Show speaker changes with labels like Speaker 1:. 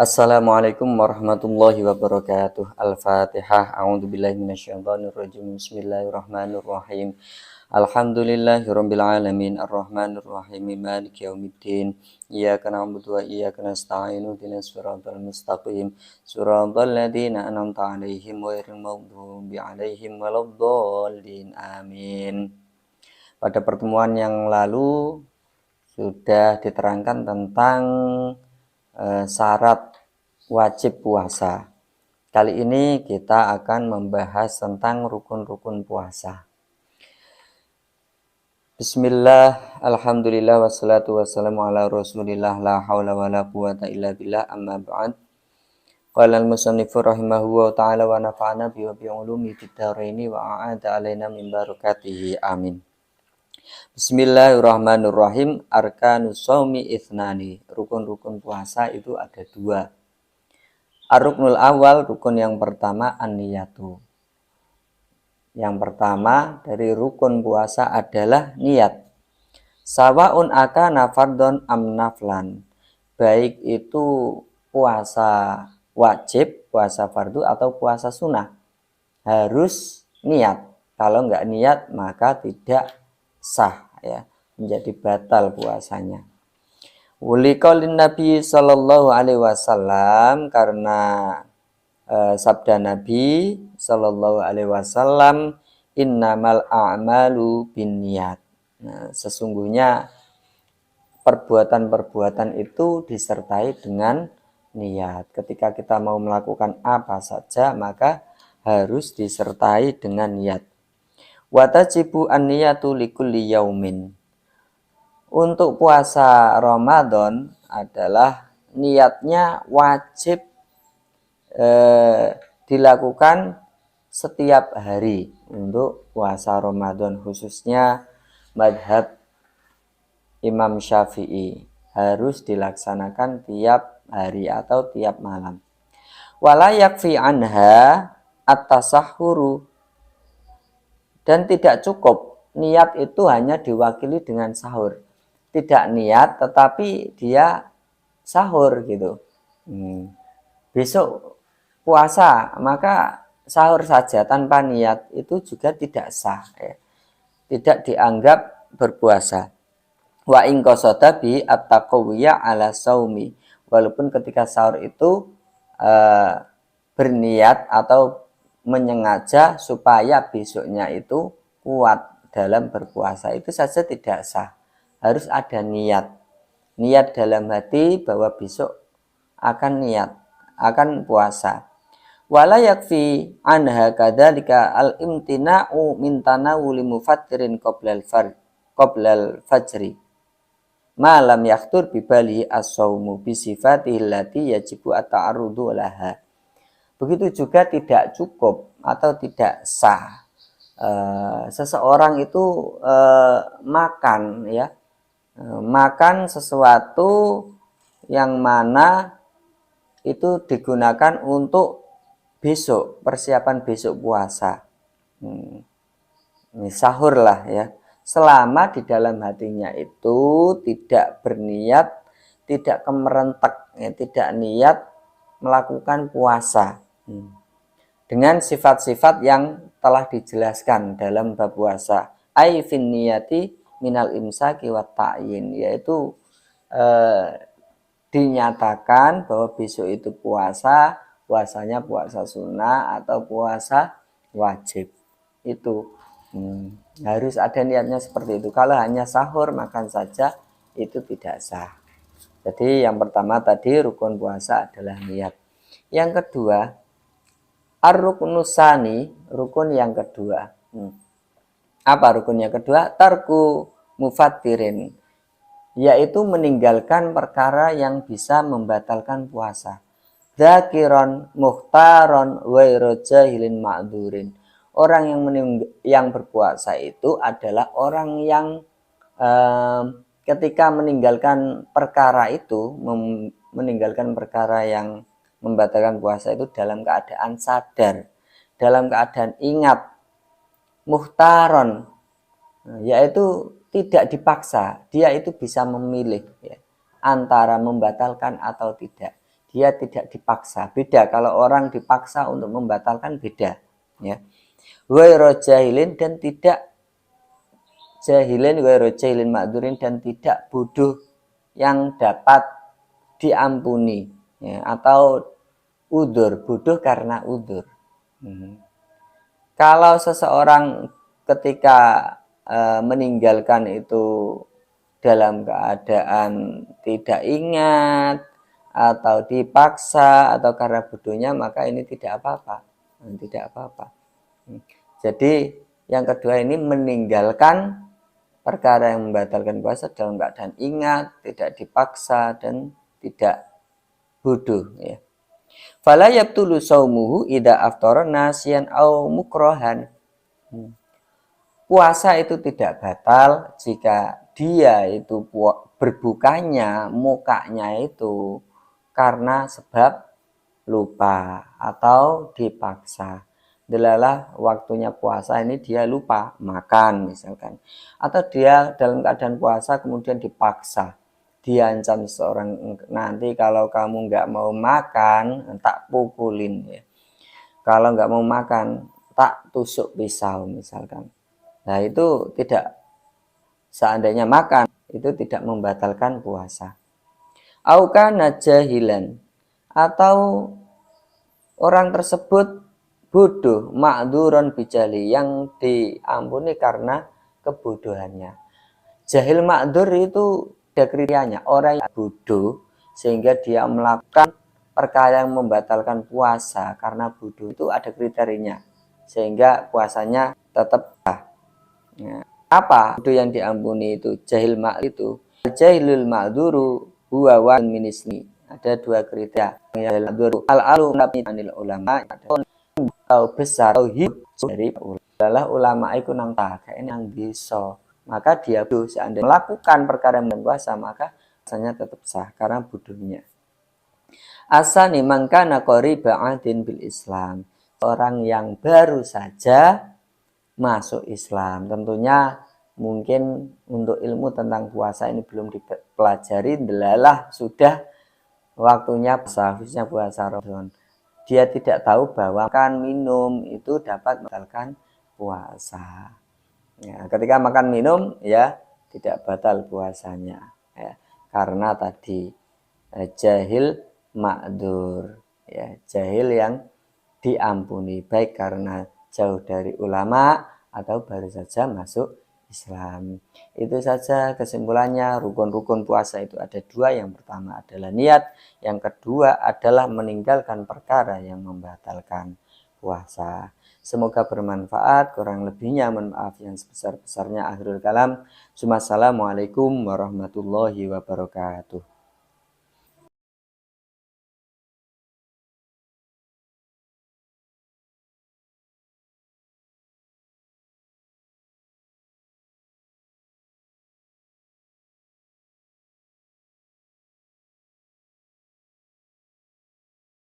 Speaker 1: Assalamualaikum warahmatullahi wabarakatuh. Al-Fatihah. A'udzubillahi minasyaitonirrajim. Bismillahirrahmanirrahim. Alhamdulillahirabbil alamin arrahmanir rahim maliki yaumiddin. Iyyaka na'budu wa iyyaka nasta'in ihdinas siratal mustaqim. Siratal ladzina an'amta 'alaihim ghairil maghdubi 'alaihim waladdallin. Amin. Pada pertemuan yang lalu sudah diterangkan tentang syarat wajib puasa. Kali ini kita akan membahas tentang rukun-rukun puasa. Bismillah, alhamdulillah, wassalatu wassalamu ala rasulillah, la hawla wa la quwata illa billah, amma ba'd. Qala al-musannifu rahimahullah ta'ala wa nafa'ana bi ulumi fid dharaini wa a'ada alaina min barakatihi, amin. Bismillahirrahmanirrahim. Arkanus shaumi ithnani. Rukun-rukun puasa itu ada dua. Ar-ruknul awal, rukun yang pertama an-niyatu. Yang pertama dari rukun puasa adalah niat. Sawaun akana fardhon am naflan. Baik itu puasa wajib, puasa fardu atau puasa sunnah. Harus niat. Kalau enggak niat maka tidak sah, ya, menjadi batal puasanya. Wuliqaulin Nabi sallallahu alaihi wasallam, karena sabda Nabi sallallahu alaihi wasallam, innamal a'malu binniyat. Nah, sesungguhnya perbuatan-perbuatan itu disertai dengan niat. Ketika kita mau melakukan apa saja maka harus disertai dengan niat. Watajibu an-niyatu likulli yaumin. Untuk puasa Ramadan adalah niatnya wajib dilakukan setiap hari untuk puasa Ramadan, khususnya madhab Imam Syafi'i harus dilaksanakan tiap hari atau tiap malam. Wala yakfi anha at-tasahhuru. Dan tidak cukup niat itu hanya diwakili dengan sahur. Tidak niat tetapi dia sahur gitu. Besok puasa maka sahur saja tanpa niat itu juga tidak sah, ya. Tidak dianggap berpuasa. Wa in qasada bi at-taqawwiya ala saumi. Walaupun ketika sahur itu berniat atau menyengaja supaya besoknya itu kuat dalam berpuasa, itu saja tidak sah. Harus ada niat. Niat dalam hati bahwa besok akan niat, akan puasa. Wala yakfi anha kadzalika al-imtina'u min tanawuli mufattirin qoblal fajri. Ma lam yakhtur bi bali as-saumu bi sifatihi allati yajibu at-ta'arrudu laha. Begitu juga tidak cukup atau tidak sah seseorang itu makan, ya, makan sesuatu yang mana itu digunakan untuk besok, persiapan besok puasa. Sahur lah, ya. Selama di dalam hatinya itu tidak berniat, tidak kemerentek, ya, tidak niat melakukan puasa dengan sifat-sifat yang telah dijelaskan dalam bab puasa. Ai fin niyati minal imsaki wa ta'yin, yaitu dinyatakan bahwa besok itu puasanya puasa sunnah atau puasa wajib. Itu harus ada niatnya seperti itu. Kalau hanya sahur makan saja itu tidak sah. Jadi yang pertama tadi rukun puasa adalah niat. Yang kedua, ar-ruknusani, rukun yang kedua. Apa rukun yang kedua? Tarku mufattirin, yaitu meninggalkan perkara yang bisa membatalkan puasa. Dzakiron mukhtaron ghairu jahilin ma'dzurin. Orang yang berpuasa itu adalah orang yang ketika meninggalkan perkara itu, meninggalkan perkara yang membatalkan puasa itu dalam keadaan sadar, dalam keadaan ingat, mukhtaron, yaitu tidak dipaksa, dia itu bisa memilih, ya, antara membatalkan atau tidak. dia tidak dipaksa. Beda kalau orang dipaksa untuk membatalkan, beda ya. Ghairu jahilin, dan tidak jahilin, ghairu jahilin ma'dzurin, dan tidak bodoh yang dapat diampuni ya, atau udzur, bodoh karena udzur. Kalau seseorang ketika meninggalkan itu dalam keadaan tidak ingat atau dipaksa atau karena bodohnya, maka ini tidak apa-apa, tidak apa-apa. Jadi yang kedua ini meninggalkan perkara yang membatalkan puasa dalam keadaan ingat, tidak dipaksa dan tidak bodoh ya. Fala yabtulu saumuhu idza aftara nasiyan au mukrohan. Puasa itu tidak batal jika dia itu berbukanya, mukanya itu karena sebab lupa atau dipaksa. Delalah waktunya puasa ini dia lupa makan misalkan. Atau dia dalam keadaan puasa kemudian dipaksa. Diancam seorang, nanti kalau kamu nggak mau makan, tak pukulin ya. Kalau nggak mau makan, tak tusuk pisau misalkan. Nah itu tidak, seandainya makan itu tidak membatalkan puasa. Aukana jahilan, atau orang tersebut bodoh, ma'dzuron bijali, yang diampuni karena kebodohannya. Jahil ma'dzur itu ada kriterianya, orang yang bodoh sehingga dia melakukan perkara yang membatalkan puasa karena bodoh, itu ada kriterianya sehingga puasanya tetap sah. Nah, apa bodoh yang diampuni itu? Jahil itu jahilul ma'dzuru huwa wa minisni. Ada dua kriteria. Yang al-alu anil ulama, atau besar atau hidup dari ulama itu nang tak nang bisa, maka dia bodoh. Seandainya melakukan perkara yang puasa, maka puasanya tetap sah karena bodohnya. Asani mangkana qariba adin bil Islam, orang yang baru saja masuk Islam. Tentunya mungkin untuk ilmu tentang puasa ini belum dipelajari, delalah sudah waktunya puasa, khususnya puasa Ramadan. Dia tidak tahu bahwa makan minum itu dapat membatalkan puasa. Ya, ketika makan minum ya tidak batal puasanya ya, karena tadi jahil ma'dzur ya, jahil yang diampuni baik karena jauh dari ulama atau baru saja masuk Islam. Itu saja kesimpulannya. Rukun-rukun puasa itu ada dua. Yang pertama adalah niat, yang kedua adalah meninggalkan perkara yang membatalkan puasa. Semoga bermanfaat. Kurang lebihnya mohon maaf yang sebesar-besarnya. Akhirul kalam. Assalamualaikum warahmatullahi wabarakatuh.